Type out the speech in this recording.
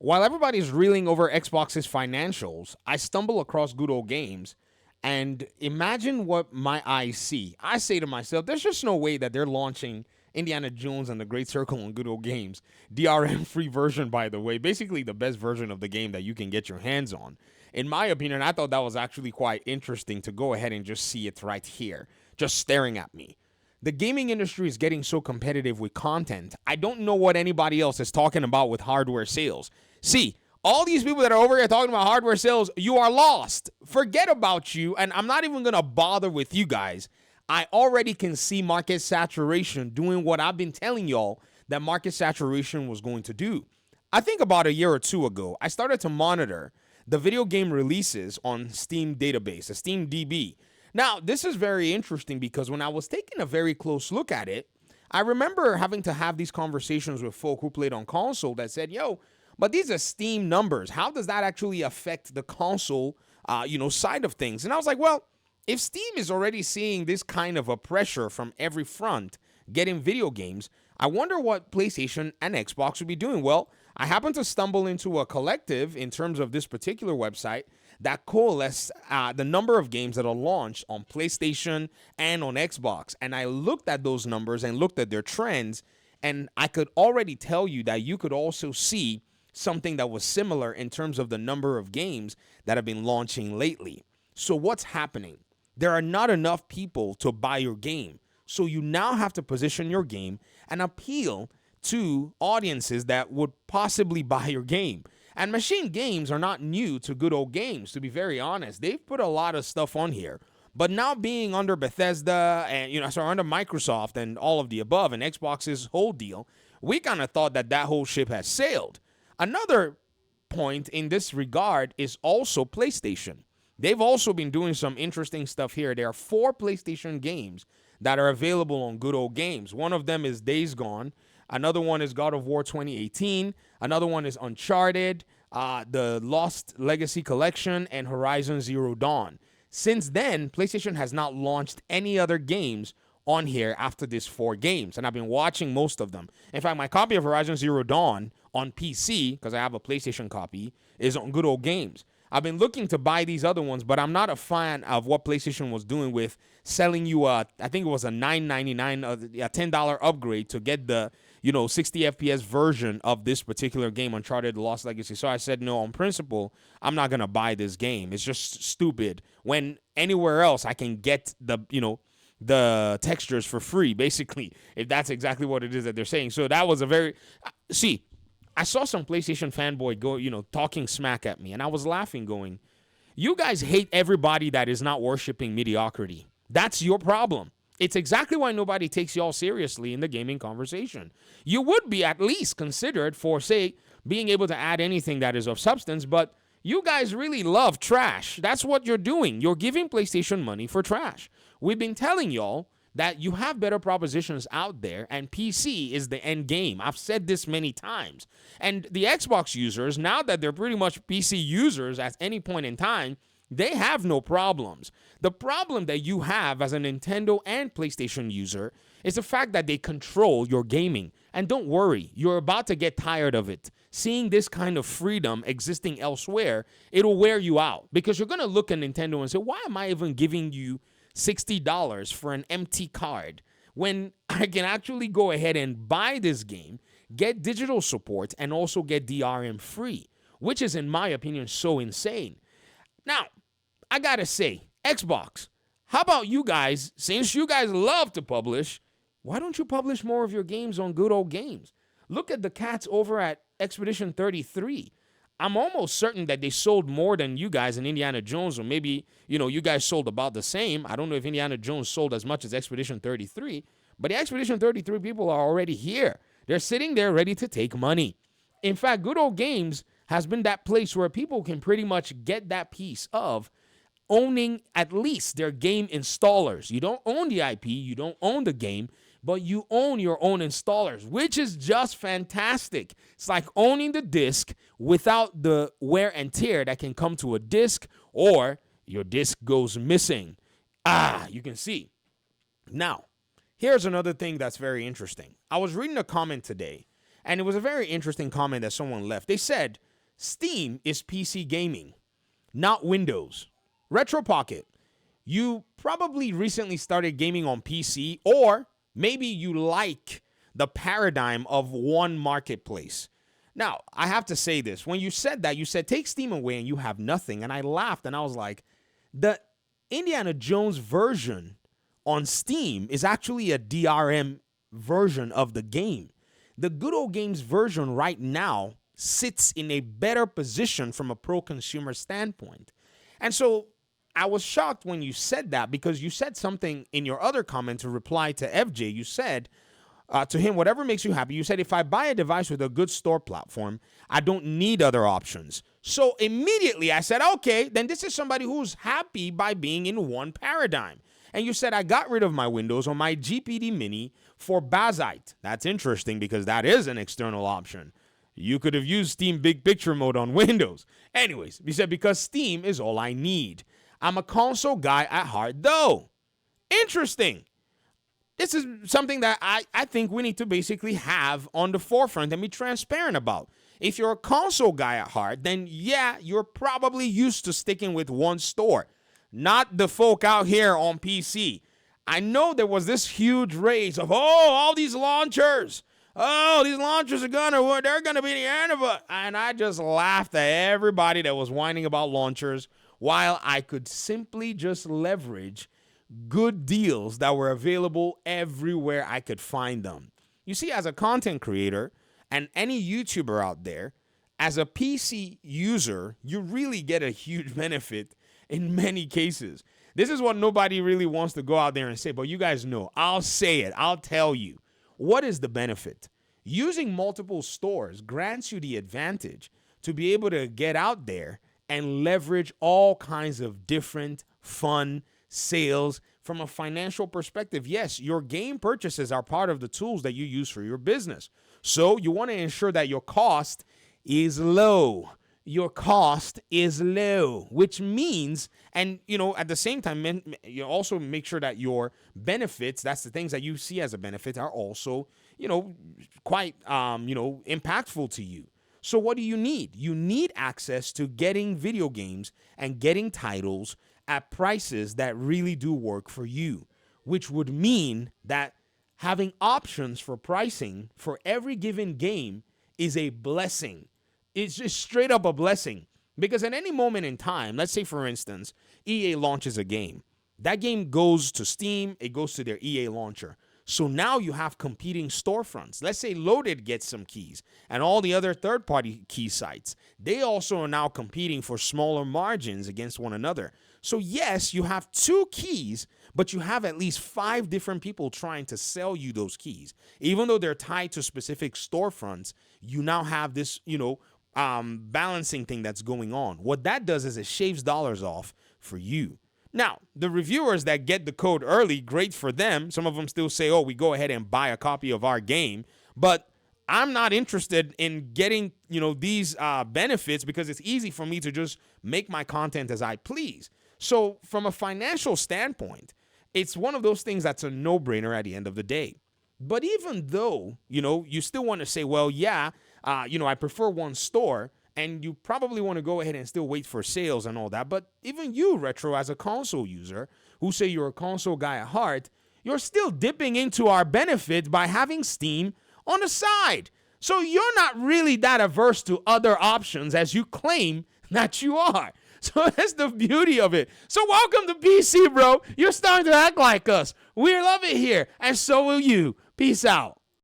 While everybody's reeling over Xbox's financials, I stumble across Good Old Games and imagine what my eyes see. I say to myself, there's just no way that they're launching Indiana Jones and the Great Circle on Good Old Games. DRM free version, by the way. Basically, the best version of the game that you can get your hands on. In my opinion, I thought that was actually quite interesting to go ahead and just see it right here, just staring at me. The gaming industry is getting so competitive with content. I don't know what anybody else is talking about with hardware sales. See, all these people that are over here talking about hardware sales, you are lost. Forget about you, and I'm not even going to bother with you guys. I already can see market saturation doing what I've been telling y'all that market saturation was going to do. I think about a year or two ago, I started to monitor the video game releases on Steam database, a Steam DB. Now, this is very interesting because when I was taking a very close look at it, I remember having to have these conversations with folk who played on console that said, yo, but these are Steam numbers. How does that actually affect the console, side of things? And I was like, well, if Steam is already seeing this kind of a pressure from every front getting video games, I wonder what PlayStation and Xbox would be doing. Well, I happened to stumble into a collective in terms of this particular website that coalesced the number of games that are launched on PlayStation and on Xbox. And I looked at those numbers and looked at their trends, and I could already tell you that you could also see something that was similar in terms of the number of games that have been launching lately. So what's happening? There are not enough people to buy your game. So you now have to position your game and appeal to audiences that would possibly buy your game. And machine games are not new to Good Old Games, to be very honest. They've put a lot of stuff on here. But now being under Bethesda and, under Microsoft and all of the above and Xbox's whole deal, we kind of thought that whole ship has sailed. Another point in this regard is also PlayStation. They've also been doing some interesting stuff here. There are 4 PlayStation games that are available on Good Old Games. One of them is Days Gone. Another one is God of War 2018. Another one is Uncharted, the Lost Legacy Collection, and Horizon Zero Dawn. Since then, PlayStation has not launched any other games on here after these 4 games, and I've been watching most of them. In fact, my copy of Horizon Zero Dawn on PC, because I have a PlayStation copy, is on Good Old Games. I've been looking to buy these other ones, but I'm not a fan of what PlayStation was doing with selling you I think it was a $9.99, a $10 upgrade to get the 60 FPS version of this particular game, Uncharted Lost Legacy. So I said, no, on principle, I'm not going to buy this game. It's just stupid. When anywhere else I can get the textures for free, basically, if that's exactly what it is that they're saying. So that was a very, I saw some PlayStation fanboy go, talking smack at me, and I was laughing going, you guys hate everybody that is not worshiping mediocrity. That's your problem. It's exactly why nobody takes y'all seriously in the gaming conversation. You would be at least considered for, say, being able to add anything that is of substance, but you guys really love trash. That's what you're doing. You're giving PlayStation money for trash. We've been telling y'all that you have better propositions out there, and PC is the end game. I've said this many times. And the Xbox users, now that they're pretty much PC users at any point in time, they have no problems. The problem that you have as a Nintendo and PlayStation user is the fact that they control your gaming. And don't worry, you're about to get tired of it. Seeing this kind of freedom existing elsewhere, it'll wear you out. Because you're going to look at Nintendo and say, why am I even giving you $60 for an empty card when I can actually go ahead and buy this game, get digital support, and also get DRM free, which is, in my opinion, so insane. Now, I gotta say, Xbox, how about you guys, since you guys love to publish, why don't you publish more of your games on Good Old Games? Look at the cats over at Expedition 33. I'm almost certain that they sold more than you guys in Indiana Jones, or maybe, you guys sold about the same. I don't know if Indiana Jones sold as much as Expedition 33, but the Expedition 33 people are already here. They're sitting there ready to take money. In fact, Good Old Games has been that place where people can pretty much get that piece of owning at least their game installers. You don't own the IP, you don't own the game, but you own your own installers, which is just fantastic. It's like owning the disc without the wear and tear that can come to a disc, or your disc goes missing. You can see. Now, here's another thing that's very interesting. I was reading a comment today, and it was a very interesting comment that someone left. They said, Steam is PC gaming, not Windows. Retro Pocket, you probably recently started gaming on PC, or maybe you like the paradigm of one marketplace. Now, I have to say this. When you said that, you said take Steam away and you have nothing. And I laughed and I was like, the Indiana Jones version on Steam is actually a DRM version of the game. The Good Old Games version right now sits in a better position from a pro consumer standpoint. And so I was shocked when you said that, because you said something in your other comment to reply to FJ. You said to him, whatever makes you happy. You said, if I buy a device with a good store platform, I don't need other options. So immediately I said, okay, then this is somebody who's happy by being in one paradigm. And you said, I got rid of my Windows on my GPD Mini for Bazite. That's interesting because that is an external option. You could have used Steam Big Picture Mode on Windows. Anyways, he said, because Steam is all I need. I'm a console guy at heart, though. Interesting. This is something that I think we need to basically have on the forefront and be transparent about. If you're a console guy at heart, then yeah, you're probably used to sticking with one store. Not the folk out here on PC. I know there was this huge race of, all these launchers. Oh, these launchers are they're gonna be the end of it. And I just laughed at everybody that was whining about launchers, while I could simply just leverage good deals that were available everywhere I could find them. You see, as a content creator and any YouTuber out there, as a PC user, you really get a huge benefit in many cases. This is what nobody really wants to go out there and say, but you guys know. I'll say it. I'll tell you. What is the benefit? Using multiple stores grants you the advantage to be able to get out there and leverage all kinds of different fun sales from a financial perspective. Yes, your game purchases are part of the tools that you use for your business. So you want to ensure that your cost is low. Your cost is low, which means, and at the same time, you also make sure that your benefits, that's the things that you see as a benefit, are also, quite, impactful to you. So what do you need? You need access to getting video games and getting titles at prices that really do work for you, which would mean that having options for pricing for every given game is a blessing. It's just straight up a blessing, because at any moment in time, let's say, for instance, EA launches a game. That game goes to Steam. It goes to their EA launcher. So now you have competing storefronts. Let's say Loaded gets some keys and all the other third-party key sites. They also are now competing for smaller margins against one another. So yes, you have 2 keys, but you have at least 5 different people trying to sell you those keys. Even though they're tied to specific storefronts, you now have this, balancing thing that's going on. What that does is it shaves dollars off for you. Now, the reviewers that get the code early, great for them. Some of them still say, we go ahead and buy a copy of our game. But I'm not interested in getting, these benefits, because it's easy for me to just make my content as I please. So from a financial standpoint, it's one of those things that's a no-brainer at the end of the day. But even though, you still want to say, I prefer one store, and you probably want to go ahead and still wait for sales and all that. But even you, Retro, as a console user, who say you're a console guy at heart, you're still dipping into our benefit by having Steam on the side. So you're not really that averse to other options as you claim that you are. So that's the beauty of it. So welcome to PC, bro. You're starting to act like us. We love it here, and so will you. Peace out.